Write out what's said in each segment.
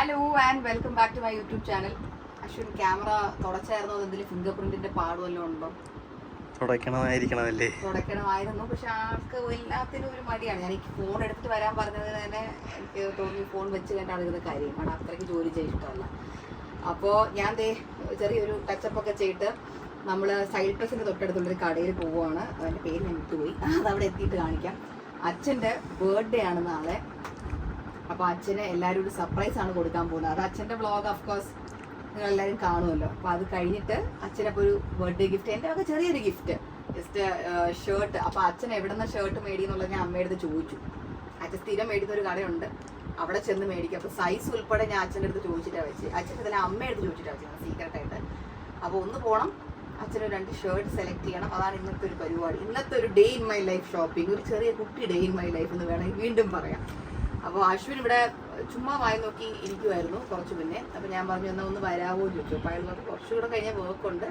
Hello and welcome back to my YouTube channel. Ashwin camera തുടച്ചായിരുന്നു, അതെന്തെങ്കിലും finger പ്രിന്റിന്റെ പാടുവല്ലോ ഉണ്ടോ? തുടയ്ക്കണമായിരുന്നു, പക്ഷെ ആൾക്ക് എല്ലാത്തിനും ഒരു മടിയാണ്. ഞാൻ ഫോൺ എടുത്തിട്ട് വരാൻ പറഞ്ഞത് തന്നെ എനിക്ക് തോന്നി ഫോൺ വെച്ച് കഴിഞ്ഞാണ് ഇതിന്റെ കാര്യം, കാരണം അത്രയ്ക്ക് ജോലി ചെയ്യാൻ ഇഷ്ടമല്ല. അപ്പോൾ ഞാൻ ചെറിയൊരു ടച്ചപ്പ് ഒക്കെ ചെയ്തിട്ട് നമ്മൾ സൈഡ് പ്രസിന്റെ തൊട്ടടുത്തുള്ളൊരു കടയിൽ പോവുകയാണ്. അതിൻ്റെ പേര് ഞാൻ വിട്ടുപോയി, അതവിടെ എത്തിയിട്ട് കാണിക്കാം. അച്ഛൻ്റെ ബർത്ത്ഡേ ആണ് നാളെ. അപ്പോൾ അച്ഛന് എല്ലാവരും ഒരു സർപ്രൈസ് ആണ് കൊടുക്കാൻ പോകുന്നത്. അത് അച്ഛൻ്റെ വ്ളോഗ് ഓഫ്കോഴ്സ് നിങ്ങളെല്ലാവരും കാണുമല്ലോ. അപ്പോൾ അത് കഴിഞ്ഞിട്ട് അച്ഛനപ്പോൾ ഒരു ബർത്ത്ഡേ ഗിഫ്റ്റ്, എൻ്റെ ഒക്കെ ചെറിയൊരു ഗിഫ്റ്റ്, ജസ്റ്റ് ഷർട്ട്. അപ്പോൾ അച്ഛൻ എവിടെ നിന്ന് ഷർട്ട് മേടിയെന്നുള്ളത് ഞാൻ അമ്മയുടെ ചോദിച്ചു. അച്ഛൻ സ്ഥിരം മേടിക്കുന്ന ഒരു കടയുണ്ട്, അവിടെ ചെന്ന് മേടിക്കും. അപ്പോൾ സൈസ് ഉൾപ്പെടെ ഞാൻ അച്ഛൻ്റെ അടുത്ത് ചോദിച്ചിട്ടാണ് വെച്ച്, അച്ഛൻ്റെ ഇതിൽ അമ്മയുടെ ചോദിച്ചിട്ടാണ് വെച്ചത് സീക്രട്ടായിട്ട്. അപ്പോൾ ഒന്ന് പോകണം, അച്ഛന് 2 ഷർട്ട് സെലക്ട് ചെയ്യണം. അതാണ് ഇന്നത്തെ ഒരു പരിപാടി, ഇന്നത്തെ ഒരു day in my life shopping. ഒരു ചെറിയ കുട്ടി ഡേ ഇൻ മൈ ലൈഫ് എന്ന് വേണമെങ്കിൽ വീണ്ടും പറയാം. അപ്പോൾ അശ്വിൻ ഇവിടെ ചുമ്മാ വായി നോക്കി ഇരിക്കുമായിരുന്നു കുറച്ച് മുന്നേ. അപ്പോൾ ഞാൻ പറഞ്ഞു എന്നാൽ ഒന്ന് വരാമോ എന്ന് ചോദിച്ചു. അപ്പോൾ അയാൾ പറഞ്ഞു കുറച്ചുകൂടെ കഴിഞ്ഞാൽ വർക്കുണ്ട്,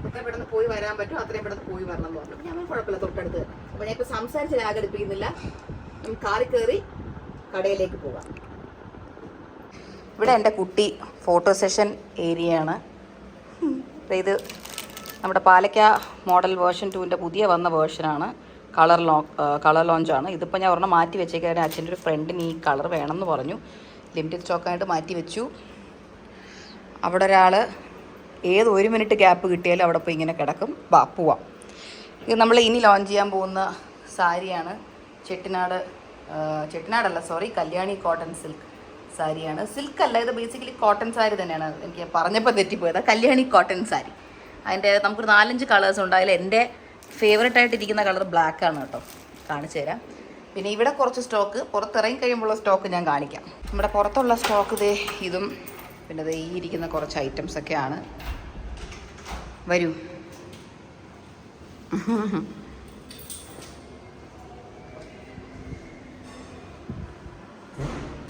എത്രയും പെട്ടെന്ന് പോയി വരാൻ പറ്റും അത്രയും പെട്ടെന്ന് പോയി വരണം എന്ന് പറഞ്ഞു. ഞാൻ കുഴപ്പമില്ല, തൊട്ടടുത്ത്. അപ്പോൾ ഞാൻ ഇപ്പോൾ സംസാരിച്ച് ലാഗടിപ്പിക്കുന്നില്ല, കാറി കയറി കടയിലേക്ക് പോകാം. ഇവിടെ എൻ്റെ കുട്ടി ഫോട്ടോ സെഷൻ ഏരിയയാണ്. ഇത് നമ്മുടെ പാലക്ക മോഡൽ വേർഷൻ 2ൻ്റെ പുതിയ വന്ന വേർഷനാണ്. കളർ ലോഞ്ചാണ്. ഇതിപ്പോൾ ഞാൻ ഒരെണ്ണം മാറ്റി വെച്ചേക്കാൻ, അച്ഛൻ്റെ ഒരു ഫ്രണ്ടിന് ഈ കളർ വേണമെന്ന് പറഞ്ഞു. ലിമിറ്റഡ് സ്റ്റോക്കായിട്ട് മാറ്റി വെച്ചു. അവിടെ ഒരാൾ ഏത് 1 മിനിറ്റ് ഗ്യാപ്പ് കിട്ടിയാലും അവിടെ പോയി ഇങ്ങനെ കിടക്കും. പോവാം. ഇത് നമ്മൾ ഇനി ലോഞ്ച് ചെയ്യാൻ പോകുന്ന സാരിയാണ്. കല്യാണി കോട്ടൺ സിൽക്ക് സാരിയാണ്. സിൽക്ക് അല്ല, ഇത് ബേസിക്കലി കോട്ടൺ സാരി തന്നെയാണ്. എനിക്ക് പറഞ്ഞപ്പോൾ തെറ്റിപ്പോയത്. കല്യാണി കോട്ടൺ സാരി. അതിൻ്റെ നമുക്കൊരു 4-5 കളേഴ്സ് ഉണ്ട്. അതിൽ എൻ്റെ ഫേവറേറ്റ് ആയിട്ടിരിക്കുന്ന കളർ ബ്ലാക്ക് ആണ് കേട്ടോ, കാണിച്ചു തരാം. പിന്നെ ഇവിടെ കുറച്ച് സ്റ്റോക്ക് പുറത്തിറങ്ങി കഴിയുമ്പോഴുള്ള സ്റ്റോക്ക് ഞാൻ കാണിക്കാം. നമ്മുടെ പുറത്തുള്ള സ്റ്റോക്ക് ഇതും പിന്നെ ഈ ഇരിക്കുന്ന കുറച്ച് ഐറ്റംസ് ഒക്കെയാണ്. വരൂ.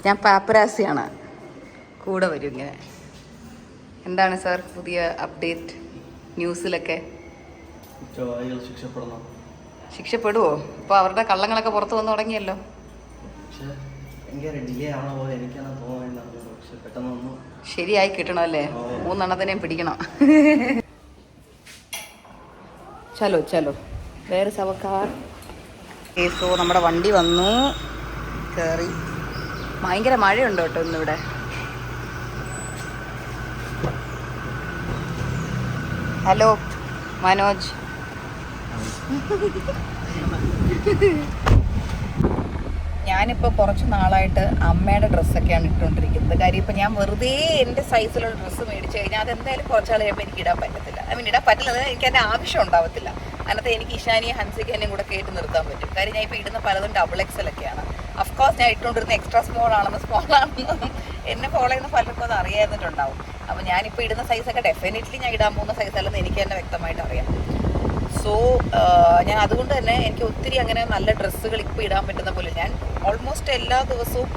ഞാൻ പാപ്പരാസിയാണ്, കൂടെ വരും ഇങ്ങനെ. എന്താണ് സാർ പുതിയ അപ്ഡേറ്റ് ന്യൂസിലൊക്കെ? ശിക്ഷപ്പെടുവോ? ഇപ്പോൾ അവരുടെ കള്ളങ്ങളൊക്കെ പുറത്ത് വന്നു തുടങ്ങിയല്ലോ. ശരിയായി കിട്ടണമല്ലേ? 3 എണ്ണത്തിനെയും പിടിക്കണം. ചലോ വേറെ സവക്കാർ. സോ നമ്മുടെ വണ്ടി വന്നു, കയറി. ഭയങ്കര മഴയുണ്ട് കേട്ടോ ഇന്നിവിടെ. ഹലോ മനോജ്. ഞാനിപ്പോൾ കുറച്ച് നാളായിട്ട് അമ്മയുടെ ഡ്രസ്സൊക്കെയാണ് ഇട്ടുകൊണ്ടിരിക്കുന്നത്. കാര്യം ഇപ്പം ഞാൻ വെറുതെ എൻ്റെ സൈസിലുള്ള ഡ്രസ്സ് മേടിച്ച് കഴിഞ്ഞാൽ അതെന്തായാലും കുറച്ചാൾ കഴിയുമ്പോൾ എനിക്ക് ഇടാൻ പറ്റത്തില്ല. ഇടാൻ പറ്റില്ല, എനിക്ക് അതിൻ്റെ ആവശ്യം ഉണ്ടാവത്തില്ല. അതിനകത്ത് എനിക്ക് ഇഷാനിയെ ഹൻസിക്കാനെയും കൂടെ കയറ്റി നിർത്താൻ പറ്റും. കാര്യം ഞാൻ ഇപ്പോൾ ഇടുന്ന പലതും XXL ഒക്കെയാണ്. അഫ്കോഴ്സ് ഞാൻ ഇട്ടുകൊണ്ടിരുന്ന എക്സ്ട്രാ സ്മോൾ ആണെന്നും എന്നെ ഫോളോ ചെയ്യുന്ന പലർക്കും അത് അറിയാതിട്ടുണ്ടാവും. അപ്പോൾ ഞാനിപ്പോൾ ഇടുന്ന സൈസൊക്കെ ഡെഫിനറ്റ്ലി ഞാൻ ഇടാൻ പോകുന്ന സൈസല്ലെന്ന് എനിക്ക് തന്നെ വ്യക്തമായിട്ട് അറിയാം. സോ ഞാൻ അതുകൊണ്ട് തന്നെ എനിക്ക് ഒത്തിരി അങ്ങനെ നല്ല ഡ്രസ്സുകൾ ഇപ്പോൾ ഇടാൻ പറ്റുന്ന പോലെ ഞാൻ ഓൾമോസ്റ്റ് എല്ലാ ദിവസവും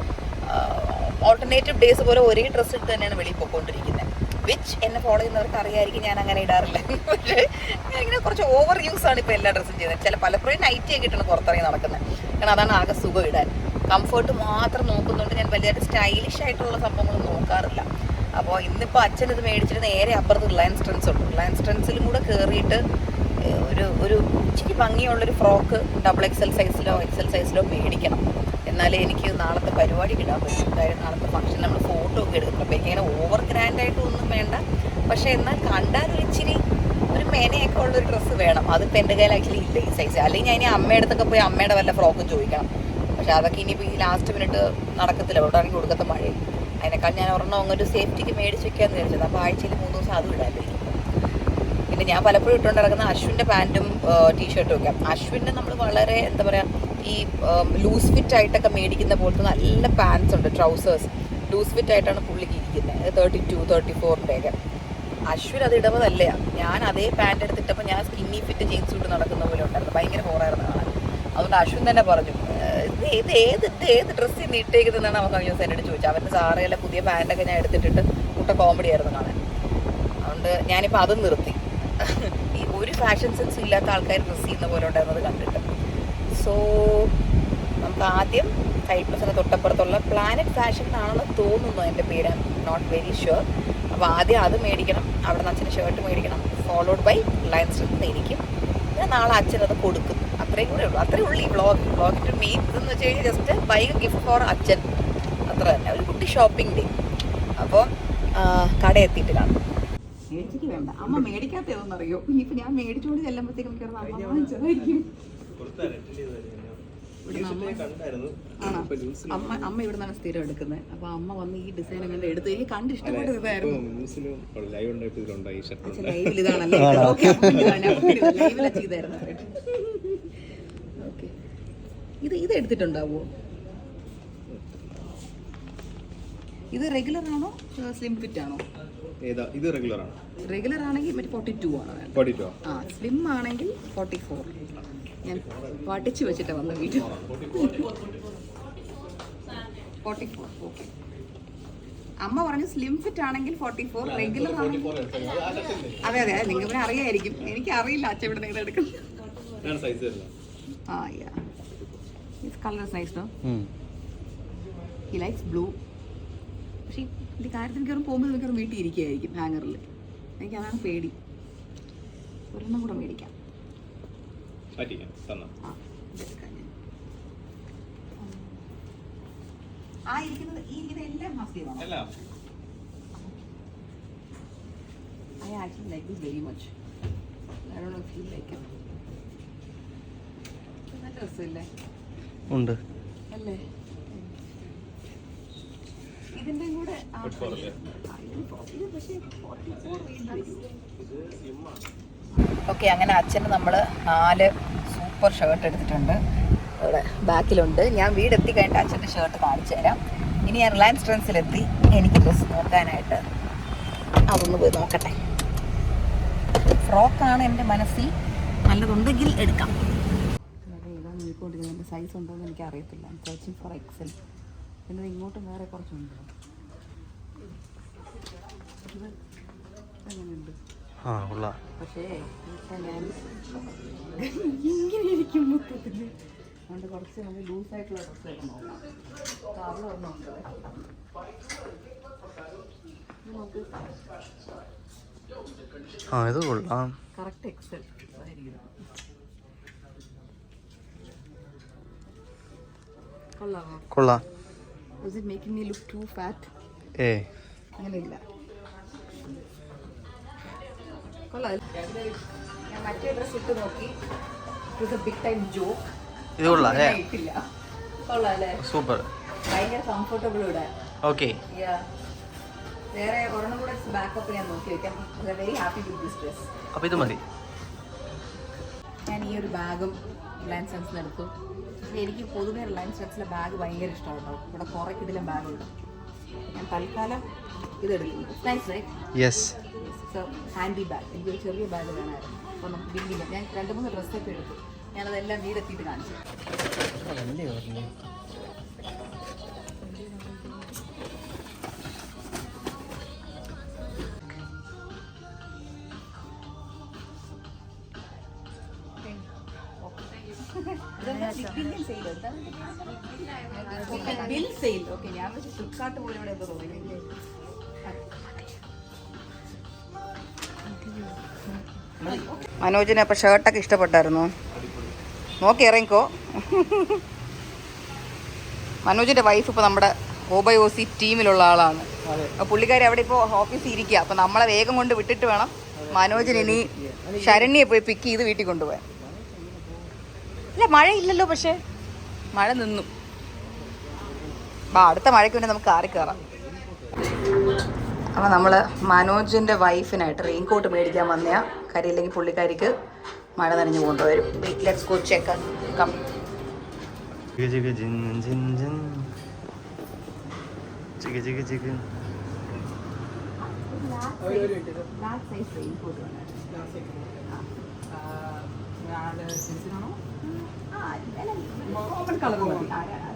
ഓൾട്ടർനേറ്റീവ് ഡേയ്സ് പോലെ ഒരേ ഡ്രസ്സ് ഇട്ട് തന്നെയാണ് വെളിയിൽ പോയിക്കൊണ്ടിരിക്കുന്നത്. വിച്ച് എന്നെ ഫോളോ ചെയ്യുന്നവർക്ക് അറിയാമായിരിക്കും ഞാൻ അങ്ങനെ ഇടാറില്ല. പക്ഷേ ഞാൻ ഇങ്ങനെ കുറച്ച് ഓവർ യൂസാണ് ഇപ്പോൾ എല്ലാ ഡ്രസ്സും ചെയ്യുന്നത്. പലപ്പോഴും നൈറ്റിയൊക്കെ ഇട്ടാണ് പുറത്തിറങ്ങി നടക്കുന്നത്. കാരണം അതാണ് ആകെ സുഖം ഇടാൻ. കംഫർട്ട് മാത്രം നോക്കുന്നുണ്ട്, ഞാൻ വലിയ സ്റ്റൈലിഷ് ആയിട്ടുള്ള സംഭവങ്ങൾ നോക്കാറില്ല. അപ്പോൾ ഇന്നിപ്പോൾ അച്ഛൻ ഇത് മേടിച്ചിട്ട് നേരെ അപ്പുറത്ത് റിലയൻസ് ട്രെൻഡ്സ് ഉണ്ട്. റിലയൻസ് ട്രെൻഡ്സിലും കൂടെ കയറിയിട്ട് ഒരു ഇച്ചിരി ഭംഗിയുള്ളൊരു ഫ്രോക്ക് XXL സൈസിലോ മേടിക്കണം. എന്നാലേ എനിക്ക് നാളത്തെ പരിപാടി ഇടാൻ പറ്റും. അതായത് നാളത്തെ ഫംഗ്ഷൻ നമ്മൾ ഫോട്ടോ ഒക്കെ എടുക്കണം. അപ്പോൾ എനിക്കങ്ങനെ ഓവർ ഗ്രാൻഡായിട്ടൊന്നും വേണ്ട, പക്ഷേ എന്നാൽ കണ്ടാൽ ഒരു മേനയൊക്കെ ഉള്ളൊരു ഡ്രസ്സ് വേണം. അതിപ്പോൾ എൻ്റെ കയ്യിൽ ആക്ച്വലി ഇല്ല ഈ സൈസ്. അല്ലെങ്കിൽ ഞാൻ ഇനി അമ്മയുടെ അടുത്തൊക്കെ പോയി അമ്മയുടെ വല്ല ഫ്രോക്കും ചോദിക്കണം. പക്ഷേ അതൊക്കെ ഇനിയിപ്പോൾ ഈ ലാസ്റ്റ് മിനിറ്റ് നടക്കത്തില്ല, അവിടെ ഇറങ്ങി കൊടുക്കത്ത മഴയും. അതിനേക്കാൾ ഞാൻ ഒരെണ്ണം അങ്ങൊരു സേഫ്റ്റിക്ക് മേടിച്ച് വെക്കാമെന്ന് വിചാരിച്ചത്. അപ്പോൾ ആഴ്ചയിൽ 3 ദിവസം അതും ഇടാമല്ലോ. പിന്നെ ഞാൻ പലപ്പോഴും ഇട്ടുകൊണ്ട് ഇറങ്ങുന്ന അശ്വിൻ്റെ പാൻറ്റും ടീഷർട്ടും ഒക്കെ. അശ്വിൻ്റെ നമ്മൾ വളരെ എന്താ പറയുക, ഈ ലൂസ് ഫിറ്റ് ആയിട്ടൊക്കെ മേടിക്കുന്ന പോലത്തെ നല്ല പാൻസ് ഉണ്ട്, ട്രൗസേഴ്സ് ലൂസ് ഫിറ്റ് ആയിട്ടാണ് പുള്ളിക്ക് ഇരിക്കുന്നത്. 32, 34ൻ്റെയൊക്കെ. അശ്വിൻ അത് ഇടുന്നതല്ല. ഞാൻ അതേ പാൻറ്റ് എടുത്തിട്ടപ്പോൾ ഞാൻ സ്കിന്നി ഫിറ്റ് ജീൻസ് ഇട്ട് നടക്കുന്ന പോലെ ഉണ്ടായിരുന്നു. ഭയങ്കര ബോറായിരുന്നു കാണാൻ. അതുകൊണ്ട് അശ്വിൻ തന്നെ പറഞ്ഞു, ഏത് ഡ്രസ്സ് ഇന്ന് ഇട്ടേക്കുന്നതെന്നാണ് അവൻ കഴിഞ്ഞ ദിവസം എന്നോട് ചോദിച്ചത്. അവൻ്റെ സാറയിലെ പുതിയ പാൻറ്റൊക്കെ ഞാൻ എടുത്തിട്ടിട്ട് കോമഡി ആയിരുന്നു കാണാൻ. അതുകൊണ്ട് ഞാനിപ്പോൾ അതും നിർത്തി. ഈ ഒരു ഫാഷൻ സെൻസും ഇല്ലാത്ത ആൾക്കാർ ഡ്രസ്സ് ചെയ്യുന്ന പോലെ ഉണ്ടായിരുന്നത് കണ്ടിട്ട്. സോ നമുക്ക് ആദ്യം സൈഡ് പ്ലസിന് തൊട്ടപ്പുറത്തുള്ള പ്ലാനറ്റ് ഫാഷൻ എന്നാണെന്ന് തോന്നുന്നു എൻ്റെ പേര്, നോട്ട് വെരി ഷുവർ. അപ്പോൾ ആദ്യം അത് മേടിക്കണം, അവിടെ നിന്ന് അച്ഛന് ഷർട്ട് മേടിക്കണം, ഫോളോഡ് ബൈ റിലയൻസ് ട്രെൻഡ്സിൽ എനിക്ക്. ഞാൻ നാളെ അച്ഛനത് കൊടുക്കും. അത്രയും കൂടെ ഉള്ളൂ, അത്രയേ ഉള്ളൂ ഈ വ്ളോഗിൻ്റെ മെയിൻ ഇതെന്ന് വെച്ച് കഴിഞ്ഞാൽ ജസ്റ്റ് ബൈ ഗിഫ്റ്റ് ഫോർ അച്ഛൻ, അത്ര തന്നെ, ഒരു കുട്ടി ഷോപ്പിംഗ് ഡേ. അപ്പോൾ കട എത്തിയിട്ട് കാണും. മേടിച്ചിട്ട് വേണ്ട, അമ്മ മേടിക്കാത്ത ഏതെന്നറിയോ? ഇനിയിപ്പോൾ ഞാൻ മേടിച്ചുകൊണ്ട് ചെല്ലുമ്പോഴത്തേക്കും മിക്കവാറും അമ്മ വാങ്ങിച്ചതായിരിക്കും. അമ്മ ഇവിടെ നിന്നാണ് സ്ഥിരം എടുക്കുന്നത്. അപ്പൊ അമ്മ വന്ന് ഈ ഡിസൈൻ അങ്ങനെ എടുത്ത് എനിക്ക് കണ്ട് ഇഷ്ടപ്പെട്ട ഇതായിരുന്നു. ലൈവിൽ ഇതാണല്ലേ, ലൈവിലെ ചെയ്തായിരുന്നു. ഓക്കെ, ഇത് എടുത്തിട്ടുണ്ടാവോ? ഇത് റെഗുലർ ആണോ സ്ലിം ഫിറ്റ് ആണോ? ഇത് റെഗുലർ ആണ്. റെഗുലർ ആണെങ്കിൽ മറ്റേ 42 ആണ്. 42. ആ, സ്ലിം ആണെങ്കിൽ 44. ഞാൻ പഠിച്ചു വെച്ചിട്ടാണ് വന്ന വീട്ടിൽ. 44. ഓക്കെ. അമ്മ പറഞ്ഞു സ്ലിം ഫിറ്റ് ആണെങ്കിൽ 44, റെഗുലർ ആണെങ്കിൽ. അതെ അതെ, നിങ്ങൾ പിന്നെ അറിയായിരിക്കും, എനിക്ക് അറിയില്ല അച്ഛൻ ഇവിടെ നിന്ന് എടുക്കുന്നത്. Ah yeah, this colour is nice. No, he likes blue. പക്ഷേ ഈ കാര്യത്തിൽ മിക്കവാറും പോകുമ്പോൾ മിക്കവാറും വീട്ടിൽ ഇരിക്കുകയായിരിക്കും ഹാങ്ങറിൽ. എനിക്ക് അതാണ് പേടി. ഒരെണ്ണം കൂടെ മേടിക്കാം. ആ ഇരിക്കുന്നത് എല്ലാം മാസ്കീവാണ്. I actually like this very much. I don't know if you like it. നല്ല രസമല്ലേ? ഉണ്ട് അല്ലേ? ഇതിന്റെ കൂടെ ഓക്കെ. അങ്ങനെ അച്ഛന് നമ്മൾ 4 സൂപ്പർ ഷർട്ട് എടുത്തിട്ടുണ്ട്. ഇവിടെ ബാക്കിലുണ്ട്. ഞാൻ വീടെത്തി കഴിഞ്ഞിട്ട് അച്ഛൻ്റെ ഷർട്ട് കാണിച്ചു തരാം. ഇനി ഞാൻ റിലയൻസ് ട്രെൻഡ്സിലെത്തി, എനിക്ക് ഡ്രസ്സ് നോക്കാനായിട്ട് അതൊന്ന് പോയി നോക്കട്ടെ. ഫ്രോക്കാണ് എൻ്റെ മനസ്സിൽ, നല്ലതുണ്ടെങ്കിൽ എടുക്കാം. ഏതാണ് നോക്കിക്കൊണ്ടിരിക്കുന്നത്, സൈസ് ഉണ്ടോ എന്ന് എനിക്ക് അറിയത്തില്ല. Searching for Excel. പിന്നെ ഇങ്ങോട്ടും വേറെ കുറച്ചുണ്ട്. അങ്ങനെയുണ്ട്. പക്ഷേ ഞാൻ ഇങ്ങനെ ഇരിക്കും മൊത്തത്തിൽ. അതുകൊണ്ട് കുറച്ച് നമുക്ക് ലൂസായിട്ടുള്ള ഡ്രസ്സൊക്കെ നോക്കാം. അവിടെ ഒന്നുണ്ട്. ഇത് കൊള്ളാം. കറക്റ്റ് എക്സൽ കൊള്ളാമോ? കൊള്ളാം. Was it making me look too fat? അങ്ങനെയില്ല, കൊള്ളാം. ഞാൻ മറ്റേ ഡ്രസ് ഇട്ട് നോക്കി. It big time joke. ഇത് കൊള്ളാം. ഇട്ടില്ല. കൊള്ളാം അല്ലേ? സൂപ്പർ, ഭയങ്കര കംഫർട്ടബിൾ ഇവിടെ. ഓക്കെ. വേറെ ഒരെണ്ണം കൂടെ ബാക്കപ്പ് ഞാൻ നോക്കി വെക്കാം. Very happy with this dress. അപ്പോൾ ഇത് മതി. ഞാൻ ഈ ഒരു ബാഗും റിലയൻസ് ട്രെൻഡ്സിൽ എടുത്തു. എനിക്ക് പൊതുവെ റിലയൻസ് ട്രെൻഡ്സിലെ ബാഗ് ഭയങ്കര ഇഷ്ടമാണ്. ഇവിടെ കുറേ കിടിലം ബാഗുണ്ട്. ഞാൻ തൽക്കാലം ഇതെടുക്കുന്നു. Nice right? Yes. Handy bag. എനിക്കൊരു ചെറിയ ബാഗ് വേണമായിരുന്നു. അപ്പോൾ നമുക്ക് ബില്ലില്ല. ഞാൻ 2-3 ഡ്രസ്സൊക്കെ എടുത്തു. ഞാനതെല്ലാം വീടെത്തിയിട്ട് കാണിച്ചു. Bill sale. ഓക്കെ, ഞാൻ ഫ്ലിപ്കാർട്ട് പോലെ ഇവിടെ എന്തോ തോന്നി. മനോജിന് അപ്പോൾ ഷർട്ടൊക്കെ ഇഷ്ടപ്പെട്ടായിരുന്നു. നോക്കി ഇറങ്ങിക്കോ. മനോജിൻ്റെ വൈഫ് ഇപ്പോൾ നമ്മുടെ OBOC ടീമിലുള്ള ആളാണ്. അപ്പോൾ പുള്ളിക്കാരി അവിടെ ഇപ്പോൾ ഓഫീസിൽ ഇരിക്കുക. അപ്പോൾ നമ്മളെ വേഗം കൊണ്ട് വിട്ടിട്ട് വേണം മനോജിന് ഇനി ശരണ്യെ പോയി പിക്ക് ചെയ്ത് വീട്ടിൽ കൊണ്ടുപോകാൻ. ഇല്ല, മഴയില്ലല്ലോ. പക്ഷേ മഴ നിന്നു. അടുത്ത മഴയ്ക്ക് മുന്നേ നമുക്ക് കാറി കയറാം. അപ്പോൾ നമ്മൾ മനോജിൻ്റെ വൈഫിനായിട്ട് റെയിൻകോട്ട് മേടിക്കാൻ വന്നയാ. കരിയില്ലെങ്കിൽ പുള്ളിക്കാരിക്ക് മഴ നനഞ്ഞു കൊണ്ടുവരും. Let's go check come.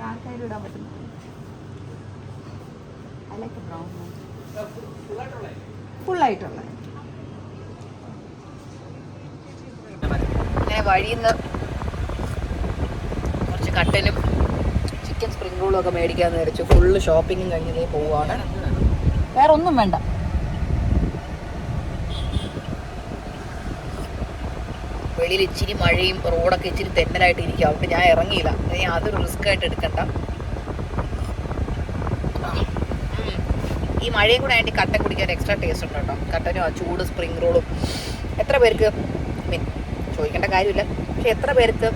ആൾക്കാരും ഇടാൻ പറ്റുന്നു. ഫുള്ളായിട്ടുള്ള ഇങ്ങനെ വഴിയിൽ നിന്ന് കുറച്ച് കട്ടനും ചിക്കൻ സ്പ്രിംഗ് റോളും ഒക്കെ മേടിക്കാമെന്ന് വിചാരിച്ചു. ഫുള്ള് ഷോപ്പിങ്ങും കഴിഞ്ഞതേ പോവുകയാണ്. വേറെ ഒന്നും വേണ്ട. വെളിയിൽ ഇച്ചിരി മഴയും റോഡൊക്കെ ഇച്ചിരി തെന്നലായിട്ട് ഇരിക്കുക. അതുകൊണ്ട് ഞാൻ ഇറങ്ങിയില്ല. ഇനി അതൊരു റിസ്ക് ആയിട്ട് എടുക്കണ്ട. ഈ മഴയും കൂടെ ആയിട്ട് കട്ടൻ കുടിക്കാൻ എക്സ്ട്രാ ടേസ്റ്റ് ഉണ്ട് കേട്ടോ. കട്ടനും ആ ചൂട് സ്പ്രിംഗ് റോളും. എത്ര പേർക്ക് ചോദിക്കേണ്ട കാര്യമില്ല, പക്ഷെ എത്ര പേർക്ക്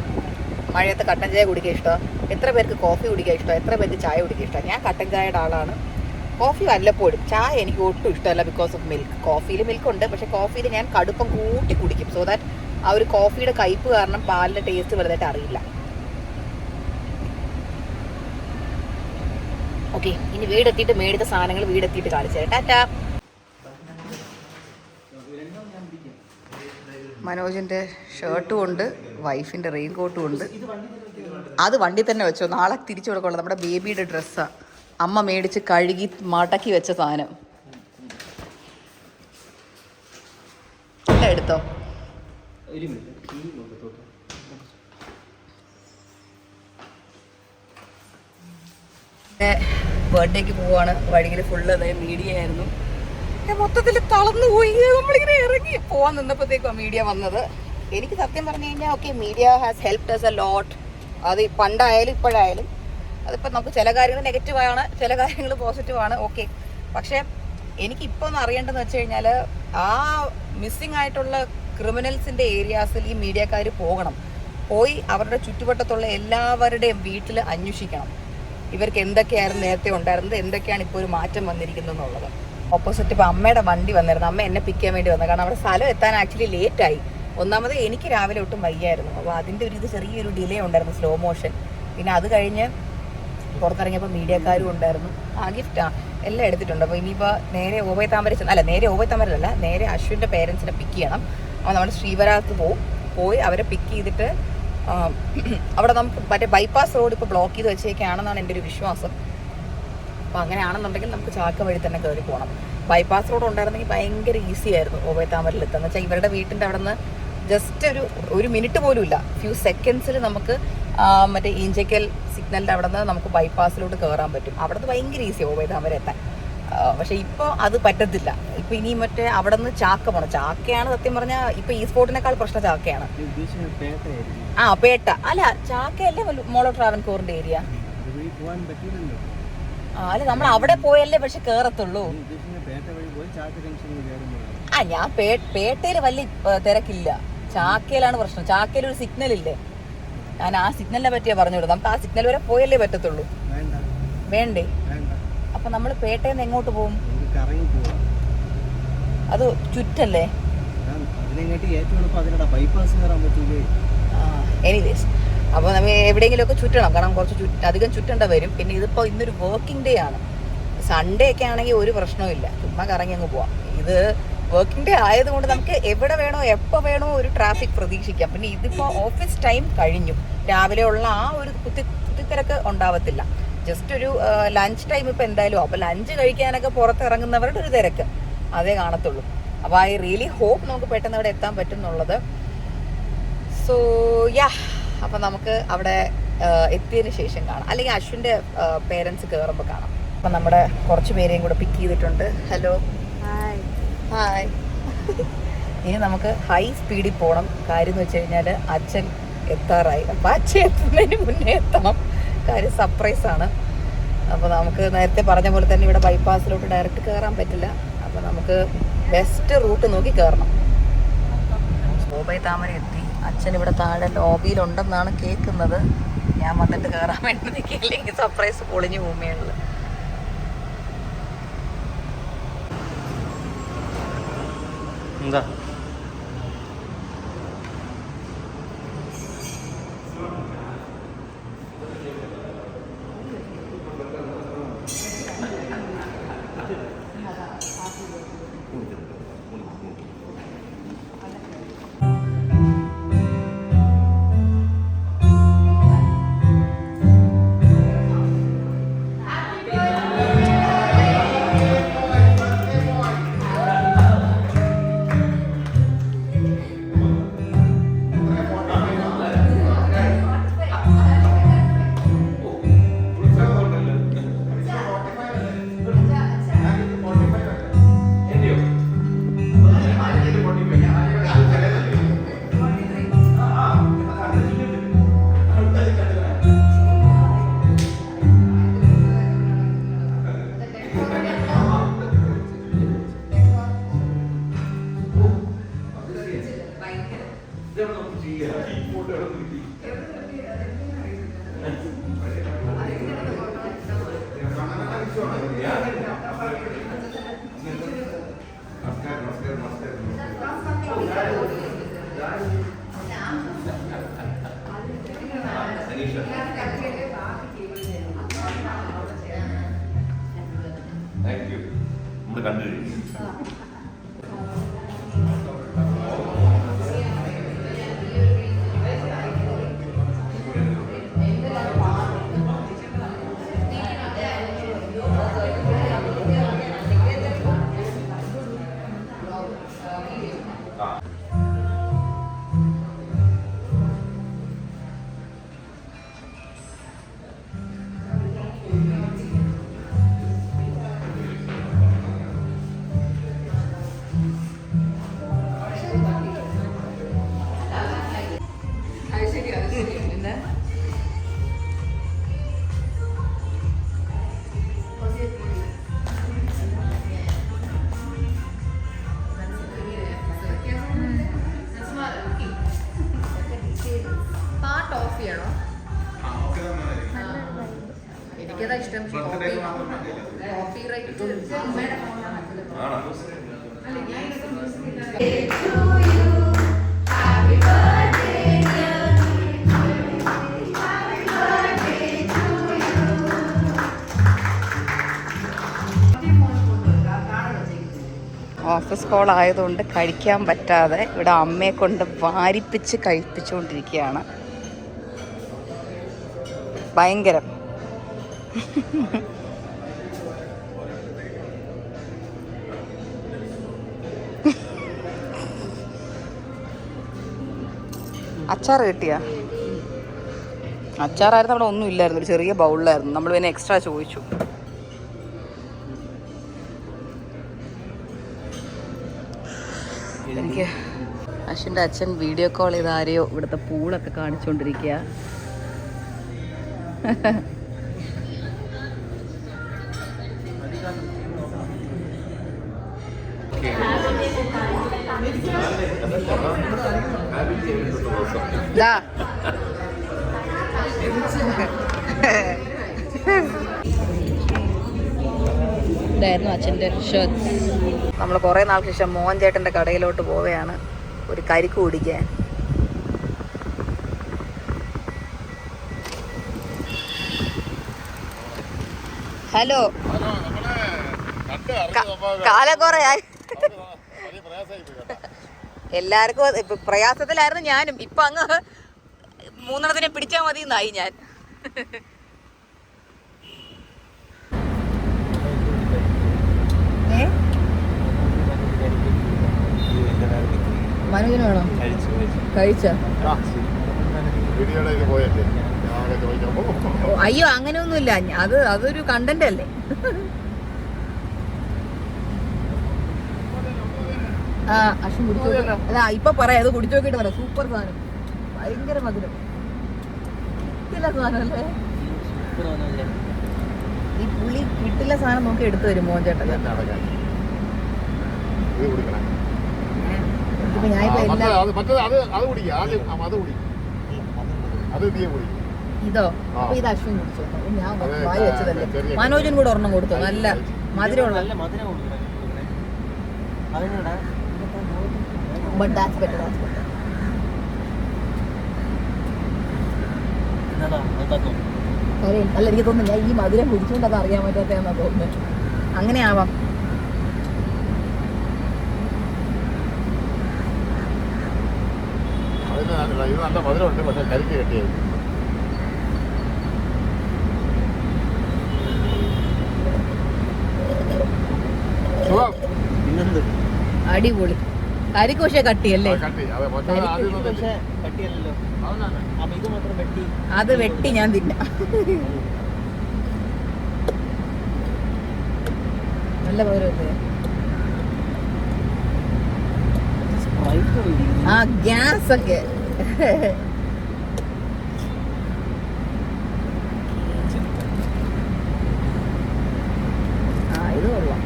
മഴയത്ത് കട്ടൻ ചായ കുടിക്കാൻ ഇഷ്ടമാണ്? എത്ര പേർക്ക് കോഫി കുടിക്കാൻ ഇഷ്ടമാണ്? എത്ര പേർക്ക് ചായ കുടിക്കാൻ ഇഷ്ടമാണ്? ഞാൻ കട്ടൻ ചായയുടെ ആളാണ്. കോഫി വല്ലപ്പോഴും. ചായ എനിക്ക് ഒട്ടും ഇഷ്ടമല്ല ബിക്കോസ് ഓഫ് മിൽക്ക്. കോഫിയിൽ മിൽക്കുണ്ട്, പക്ഷേ കോഫിയിൽ ഞാൻ കടുപ്പം കൂട്ടി കുടിക്കും. സോ ദാറ്റ് ആ ഒരു കോഫിയുടെ കയ്പ്പ് കാരണം പാലിൻ്റെ ടേസ്റ്റ് വലുതായിട്ട് അറിയില്ല. ഓക്കെ, ഇനി വീടെത്തിയിട്ട് മേടിച്ച സാധനങ്ങൾ വീടെത്തിയിട്ട് കാണിച്ചു തരാം. ടാറ്റാ. മനോജിൻ്റെ ഷർട്ടും ഉണ്ട്, വൈഫിൻ്റെ റെയിൻ കോട്ടും ഉണ്ട്. അത് വണ്ടി തന്നെ വെച്ചോ, നാളെ തിരിച്ചു കൊടുക്കുള്ളൂ. നമ്മുടെ ബേബിയുടെ ഡ്രസ്സാണ്. അമ്മ മേടിച്ച് കഴുകി മടക്കി വെച്ച സാധനം. എടുത്തോ. ബർത്ത്ഡേക്ക് പോവാണ്. വഴിയിൽ ഫുള്ള് മീഡിയ ആയിരുന്നു. മൊത്തത്തിൽ തളർന്നു പോയി. നമ്മളിങ്ങനെ ഇറങ്ങി പോവാൻ നിന്നപ്പോഴത്തേക്കും മീഡിയ വന്നത്. എനിക്ക് സത്യം പറഞ്ഞു കഴിഞ്ഞാൽ okay, media has helped us a lot. അത് പണ്ടായാലും ഇപ്പോഴായാലും. അതിപ്പോൾ നമുക്ക് ചില കാര്യങ്ങൾ നെഗറ്റീവാണ്, ചില കാര്യങ്ങൾ പോസിറ്റീവാണ്. ഓക്കെ, പക്ഷേ എനിക്കിപ്പോൾ ഒന്ന് അറിയേണ്ടതെന്ന് വെച്ച് കഴിഞ്ഞാൽ ആ മിസ്സിങ് ആയിട്ടുള്ള ക്രിമിനൽസിൻ്റെ ഏരിയാസിൽ ഈ മീഡിയക്കാർ പോയി അവരുടെ ചുറ്റുവട്ടത്തുള്ള എല്ലാവരുടെയും വീട്ടിൽ അന്വേഷിക്കണം. ഇവർക്ക് എന്തൊക്കെയായിരുന്നു നേരത്തെ ഉണ്ടായിരുന്നത്, എന്തൊക്കെയാണ് ഇപ്പോൾ ഒരു മാറ്റം വന്നിരിക്കുന്നത് എന്നുള്ളത്. ഓപ്പോസിറ്റ് ഇപ്പോൾ അമ്മയുടെ വണ്ടി വന്നിരുന്നു. അമ്മ എന്നെ പിക്ക് ചെയ്യാൻ വേണ്ടി വന്നത്. കാരണം അവിടെ സ്ഥലം എത്താൻ ആക്ച്വലി ലേറ്റായി. ഒന്നാമത് എനിക്ക് രാവിലെ ഒട്ടും വയ്യായിരുന്നു. അപ്പോൾ അതിൻ്റെ ഒരു ചെറിയൊരു ഡിലേ ഉണ്ടായിരുന്നു, സ്ലോ മോഷൻ. പിന്നെ അത് കഴിഞ്ഞ് പുറത്തിറങ്ങിയപ്പോൾ മീഡിയക്കാരും ഉണ്ടായിരുന്നു. ആ ഗിഫ്റ്റ് എല്ലാം എടുത്തിട്ടുണ്ട്. അപ്പോൾ ഇനിയിപ്പോൾ നേരെ ഓബൈത്താമര നേരെ ഓബൈത്താമരല്ല, നേരെ അശ്വിൻ്റെ പേരൻസിനെ പിക്ക് ചെയ്യണം. അപ്പോൾ നമ്മൾ ശ്രീവരാത്ത് പോയി അവരെ പിക്ക് ചെയ്തിട്ട് അവിടെ നമുക്ക് മറ്റേ ബൈപ്പാസ് റോഡ് ഇപ്പോൾ ബ്ലോക്ക് ചെയ്ത് വെച്ചേക്കാണെന്നാണ് എൻ്റെ ഒരു വിശ്വാസം. അപ്പോൾ അങ്ങനെയാണെന്നുണ്ടെങ്കിൽ നമുക്ക് ചാക്ക വഴി തന്നെ കയറി പോകണം. ബൈപ്പാസ് റോഡ് ഉണ്ടായിരുന്നെങ്കിൽ ഭയങ്കര ഈസി ആയിരുന്നു ഓബൈത്താമരയിൽ എത്തുക. എന്ന് വെച്ചാൽ ഇവരുടെ വീട്ടിൻ്റെ അവിടെ നിന്ന് ജസ്റ്റ് ഒരു മിനിറ്റ് പോലും ഇല്ല, ഫ്യൂ സെക്കൻഡ്സിൽ നമുക്ക് മറ്റേ ഈഞ്ചക്കൽ സിഗ്നലിൻ്റെ അവിടെ നിന്ന് നമുക്ക് ബൈപ്പാസിലോട്ട് കയറാൻ പറ്റും. അവിടെ നിന്ന് ഭയങ്കര ഈസി ഓബൈത്താമര എത്താൻ. പക്ഷേ ഇപ്പോൾ അത് പറ്റത്തില്ല. ഇപ്പോൾ ഇനി മറ്റേ അവിടെ നിന്ന് ചാക്ക പോകണം. ചാക്കയാണ് സത്യം പറഞ്ഞാൽ ഇപ്പോൾ ഈ സ്പോട്ടിനേക്കാൾ പ്രശ്നം ചാക്കയാണ്. ആ പേട്ട അല്ല, ചാക്കയല്ലേ മോളോ ട്രാവൻകൂറിൻ്റെ ഏരിയ. അല്ല, നമ്മൾ അവിടെ പോയല്ലേ പക്ഷെ കയറത്തുള്ളൂ. ആ ഞാൻ പേട്ടയിൽ വലിയ തിരക്കില്ല, ചാക്കയിലാണ് പ്രശ്നം. ചാക്കയിൽ ഒരു സിഗ്നൽ ഇല്ലേ, ഞാൻ ആ സിഗ്നലിനെ പറ്റിയാ പറഞ്ഞോളൂ. നമുക്ക് ആ സിഗ്നൽ വരെ പോയല്ലേ പറ്റത്തുള്ളൂ. വേണ്ടേ? അപ്പൊ നമ്മൾ പേട്ടയിൽ നിന്ന് എങ്ങോട്ട് പോകും? അത് ചുറ്റല്ലേ? എനിവേസ്, അപ്പോൾ നമ്മൾ എവിടെയെങ്കിലുമൊക്കെ ചുറ്റണം. കാരണം കുറച്ച് അധികം ചുറ്റേണ്ട വരും. പിന്നെ ഇതിപ്പോൾ ഇന്നൊരു വർക്കിംഗ് ഡേ ആണ്. സൺഡേ ഒക്കെ ആണെങ്കിൽ ഒരു പ്രശ്നവും ചുമ്മാ കറങ്ങി അങ്ങ് പോവാം. ഇത് വർക്കിംഗ് ഡേ ആയതുകൊണ്ട് നമുക്ക് എവിടെ വേണോ എപ്പോൾ വേണോ ഒരു ട്രാഫിക് പ്രതീക്ഷിക്കാം. പിന്നെ ഇതിപ്പോൾ ഓഫീസ് ടൈം കഴിഞ്ഞു, രാവിലെ ഉള്ള ആ ഒരു കുത്തിത്തിരക്ക് ഉണ്ടാവത്തില്ല. ജസ്റ്റ് ഒരു ലഞ്ച് ടൈം ഇപ്പോൾ എന്തായാലും. അപ്പോൾ ലഞ്ച് കഴിക്കാനൊക്കെ പുറത്തിറങ്ങുന്നവരുടെ ഒരു തിരക്ക് അതേ കാണത്തുള്ളൂ. അപ്പോൾ ഐ റിയലി ഹോപ്പ് നമുക്ക് പെട്ടെന്ന് അവിടെ എത്താൻ പറ്റും എന്നുള്ളത്. സോ യാ, അപ്പം നമുക്ക് അവിടെ എത്തിയതിന് ശേഷം കാണാം, അല്ലെങ്കിൽ അശ്വിൻ്റെ പേരൻസ് കയറുമ്പോൾ കാണാം. അപ്പം നമ്മുടെ കുറച്ച് പേരെയും കൂടെ പിക്ക് ചെയ്തിട്ടുണ്ട്. Hello, hi. ഇനി നമുക്ക് ഹൈ സ്പീഡിൽ പോകണം. കാര്യം എന്ന് വെച്ച് കഴിഞ്ഞാൽ അച്ഛൻ എത്താറായി. അപ്പം അച്ഛൻ എത്തുന്നതിന് മുന്നേ എത്തണം. കാര്യം സർപ്രൈസാണ്. അപ്പോൾ നമുക്ക് നേരത്തെ പറഞ്ഞ പോലെ തന്നെ ഇവിടെ ബൈപ്പാസിലോട്ട് ഡയറക്റ്റ് കയറാൻ പറ്റില്ല. അപ്പോൾ നമുക്ക് ബെസ്റ്റ് റൂട്ട് നോക്കി കയറണം. ഓബൈത്താമര എത്തി. അച്ഛൻ ഇവിടെ താഴെ ലോബിയിലുണ്ടെന്നാണ് കേൾക്കുന്നത്. ഞാൻ വന്നിട്ട് കയറാൻ വേണ്ടി നിൽക്കില്ലെങ്കിൽ സർപ്രൈസ് പൊളിഞ്ഞു പോകുമേയുള്ളൂ. എന്താ താങ്ക് യു. നമ്മൾ കണ്ടുകഴിഞ്ഞു. എനിക്കതാ ഇഷ്ടം. കോപ്പി റൈറ്റ് ഓഫീസ് കോൾ ആയതുകൊണ്ട് കഴിക്കാൻ പറ്റാതെ ഇവിടെ അമ്മയെ കൊണ്ട് വാരിപ്പിച്ച് കഴിപ്പിച്ചുകൊണ്ടിരിക്കുകയാണ്. ഭയങ്കരം. അച്ചാർ കിട്ടിയ അച്ചാറായിരുന്നു അവിടെ ഒന്നും ഇല്ലായിരുന്നു, ഒരു ചെറിയ ബൗളിലായിരുന്നു. നമ്മൾ പിന്നെ എക്സ്ട്രാ ചോദിച്ചു. എനിക്ക് അശ്വിൻ്റെ അച്ഛൻ വീഡിയോ കോൾ ചെയ്ത് ആരെയോ ഇവിടുത്തെ പൂളൊക്കെ കാണിച്ചുകൊണ്ടിരിക്കുക. ഇതായിരുന്നു അച്ഛൻ്റെ ഷർട്ട്സ്. നമ്മൾ കുറേ നാൾക്ക് ശേഷം മോഹൻ ചേട്ടൻ്റെ കടയിലോട്ട് പോവുകയാണ് ഒരു കരിക്ക് കുടിക്കാൻ. ഹലോ, കാലം കുറയായി. എല്ലാവർക്കും ഇപ്പൊ പ്രയാസത്തിലായിരുന്നു ഞാനും. ഇപ്പൊ അങ്ങ് 3 പിടിച്ചാൽ മതി എന്നായി ഞാൻ. മനോജിന് വേണോ? കഴിച്ച? അയ്യോ അങ്ങനെയൊന്നുമില്ല, അതൊരു കണ്ടന്റ് അല്ലേ. ആ അശ്വിൻ കുടിച്ചു. അതാ ഇപ്പൊ പറയാം, അത് കുടിച്ചു നോക്കിട്ട് പറയാം. സൂപ്പർ സാധനം, ഭയങ്കര മധുരം. കിട്ടില്ല സാധനം അല്ലേ ഈ പുള്ളി. കിട്ടില്ല സാധനം നോക്കി എടുത്തു വരും മോഹൻ ചേട്ടൻ. ഇതോ? അപ്പൊ ഇത് അശ്വിൻ കുടിച്ചോ? ഞാൻ വായി വെച്ചതല്ലേ. മനോജൻ കൂടെ ഒരെണ്ണം കൊടുത്തു, നല്ല മധുരമുള്ള. But that's better, that's better. അല്ല എനിക്ക് തോന്നുന്നു ഞാൻ ഈ മധുരം കുടിച്ചുകൊണ്ട് അത് അറിയാൻ പറ്റാത്തതാണെന്നാ തോന്നുന്നത്. അങ്ങനെ ആവാം. നല്ല മധുരമുണ്ട്, പക്ഷെ കരിക്ക് കിട്ടിയത്. അടിപൊളി. കരിക്ക് പക്ഷെ കട്ടിയല്ലേ? അത് വെട്ടി ഞാൻ തിന്ന. നല്ല മധുരമല്ലേ? ആ ഗ്യാസ് ഒക്കെ. ആ ഇത് കൊള്ളാം.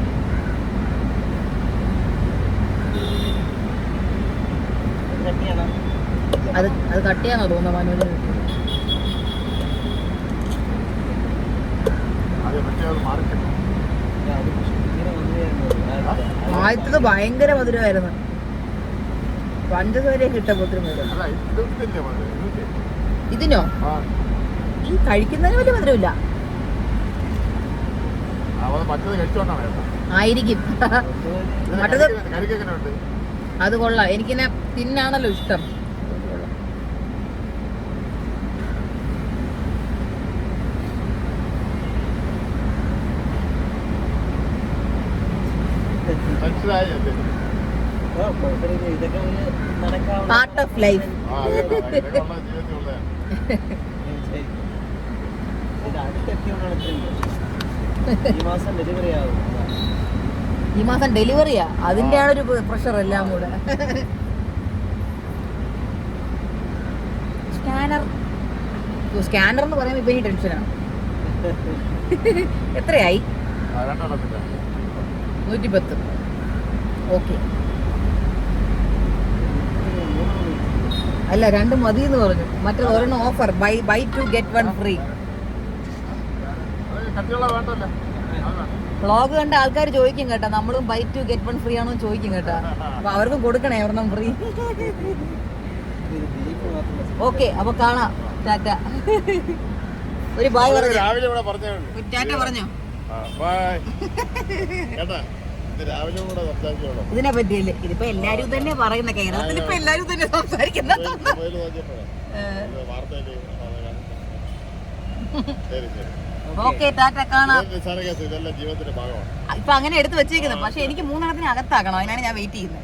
അത് കട്ടിയാണോ തോന്നുന്നത് മനോജ്? ആദ്യത്തത് ഭയങ്കര മധുരമായിരുന്നു. പഞ്ചസാരയൊക്കെ ഇട്ടപ്പോ ഒത്തിരി മധുരം. അല്ല ഇതില്ലേ മതി ഇതിനോ ആ ഈ കഴിക്കുന്നതിന് വലിയ മധുരമില്ല. അവത് മറ്റത് കഴിച്ചോണ്ടാണ് കേട്ടോ. ആയിരിക്കും. മറ്റത് കരിക്ക് എങ്ങനെയുണ്ട്? അത് കൊള്ളാം. എനിക്കിനെ തിന്നാണല്ലോ ഇഷ്ടം. മനസ്സിലായി അല്ലേ? ഇതൊക്കെ നടക്കാവുന്ന പാർട്ട് ഓഫ് ലൈഫ്. ആ അതെ ഇതൊക്കെ ഉള്ള ജീവിതത്തിലുള്ള ഇത് അടുത്തെത്തിയോണ്ടാണ് ഇത്രയും. ഈ മാസം ഡെലിവറി ആവും. ഈ മാസം ഡെലിവറിയാ, അതിന്റെ ആണ് ഒരു പ്രഷർ എല്ലാം കൂടെ. സ്കാനർ എന്ന് പറയുമ്പോ ഇപ്പൊ ഈ ടെൻഷനാണ്. എത്രയായി? 110. ഓക്കെ. അല്ല 2 മതി എന്ന് പറഞ്ഞു. മറ്റേത് ഒരെണ്ണം ഓഫർ, ബൈ 2 get 1 free. കട്ടിയുള്ള വേണ്ടല്ലോ. വ്ളോഗ് കണ്ട ആൾക്കാർ ചോദിക്കും കേട്ടോ, നമ്മളും ബൈ 2 get 1 ഫ്രീ ആണോ ചോദിക്കും കേട്ടോ. അപ്പൊ അവർക്കും കൊടുക്കണേ ഒരെണ്ണം ഫ്രീ. ഓക്കെ, അപ്പൊ കാണാം. ടാറ്റ. ഒരു ബായ് പറഞ്ഞു. രാവിലെ ഇവിടെ പറഞ്ഞേ ടാറ്റ പറഞ്ഞോ. ബൈ കേട്ടാ. ഇത് രാവിലെ കൂടെ സംസാരിച്ചോളൂ ഇതിനെ പറ്റിയല്ലേ. ഇതിപ്പോ എല്ലാരും തന്നെ പറയുന്ന, കേരളത്തിൽ ഇപ്പൊ എല്ലാരും തന്നെ സംസാരിക്കുന്ന. വാർത്തയില് ശരി ശരി ഓക്കെ, ടാറ്റ, കാണാം. ഇതെല്ലാം ജീവിതത്തിന്റെ ഭാഗമാണ്. ഇപ്പൊ അങ്ങനെ എടുത്ത് വെച്ചേക്കുന്നത്. പക്ഷെ എനിക്ക് 3 എണ്ണത്തിന് അകത്താക്കണം, അതിനാണ് ഞാൻ വെയിറ്റ് ചെയ്യുന്നത്.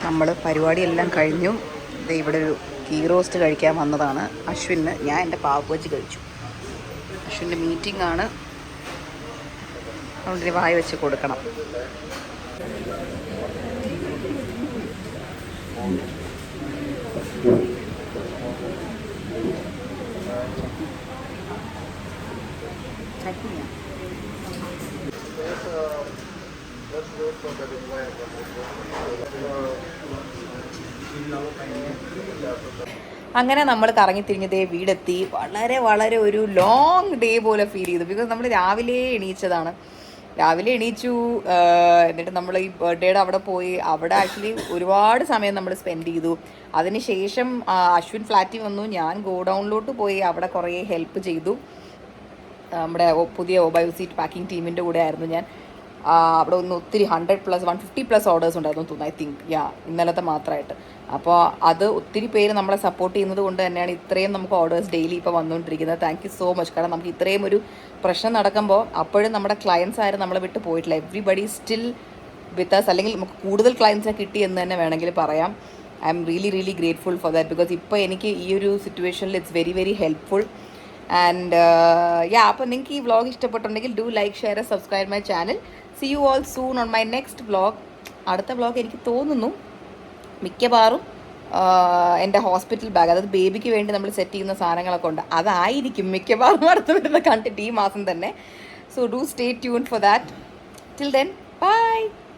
നമ്മൾ പരിപാടിയെല്ലാം കഴിഞ്ഞു. ഇവിടെ ഒരു ഗീ റോസ്റ്റ് കഴിക്കാൻ വന്നതാണ് അശ്വിന്. ഞാൻ എൻ്റെ പാവ് വെച്ച് കഴിച്ചു. അശ്വിൻ്റെ മീറ്റിംഗ് ആണ്, അതുകൊണ്ട് വായ വെച്ച് കൊടുക്കണം. അങ്ങനെ നമ്മൾ കറങ്ങിത്തിരിഞ്ഞതേ വീടെത്തി. വളരെ വളരെ ഒരു ലോങ് ഡേ പോലെ ഫീൽ ചെയ്തു. ബിക്കോസ് നമ്മൾ രാവിലെ എണീച്ചതാണ്. രാവിലെ എണീച്ചു, എന്നിട്ട് നമ്മൾ ഈ ബർത്ത്ഡേയുടെ അവിടെ പോയി. അവിടെ ആക്ച്വലി ഒരുപാട് സമയം നമ്മൾ സ്പെൻഡ് ചെയ്തു. അതിനുശേഷം അശ്വിൻ ഫ്ലാറ്റിൽ വന്നു. ഞാൻ ഗോഡൗണിലോട്ട് പോയി അവിടെ കുറേ ഹെൽപ്പ് ചെയ്തു. നമ്മുടെ പുതിയ ബയോസീറ്റ് പാക്കിംഗ് ടീമിൻ്റെ കൂടെ ആയിരുന്നു ഞാൻ. അവിടെ ഒന്ന് ഒത്തിരി 150+ ഓർഡേഴ്സ് ഉണ്ടായിരുന്നു തോന്നുന്നു, ഐ തിങ്ക്. ഇന്നലത്തെ മാത്രമായിട്ട്. അപ്പോൾ അത് ഒത്തിരി പേര് നമ്മളെ സപ്പോർട്ട് ചെയ്യുന്നത് കൊണ്ട് തന്നെയാണ് ഇത്രയും നമുക്ക് ഓർഡേഴ്സ് ഡെയിലി ഇപ്പോൾ വന്നുകൊണ്ടിരിക്കുന്നത്. Thank you so much. കാരണം നമുക്ക് ഇത്രയും ഒരു പ്രശ്നം നടക്കുമ്പോൾ അപ്പോഴും നമ്മുടെ ക്ലയൻസ് ആരും നമ്മളെ വിട്ട് പോയിട്ടില്ല. Everybody still with us. അല്ലെങ്കിൽ നമുക്ക് കൂടുതൽ ക്ലയൻസിനെ കിട്ടി എന്ന് തന്നെ വേണമെങ്കിൽ പറയാം. I am really grateful for that. Because ഇപ്പോൾ എനിക്ക് ഈ ഒരു സിറ്റുവേഷനിൽ ഇറ്റ്സ് വെരി ഹെൽപ്ഫുൾ. ആൻഡ് അപ്പോൾ നിങ്ങൾക്ക് ഈ വ്ളോഗ് ഇഷ്ടപ്പെട്ടുണ്ടെങ്കിൽ do like, share, subscribe my channel. See you all soon on my next vlog. അടുത്ത വ്ളോഗ് എനിക്ക് തോന്നുന്നു മിക്കവാറും എൻ്റെ ഹോസ്പിറ്റൽ ബാഗ്, അതായത് ബേബിക്ക് വേണ്ടി നമ്മൾ സെറ്റ് ചെയ്യുന്ന സാധനങ്ങളൊക്കെ ഉണ്ട്, അതായിരിക്കും മിക്കവാറും അടുത്ത് വരുന്ന കണ്ടിട്ട് ഈ മാസം തന്നെ. So do stay tune for that. Till then, by.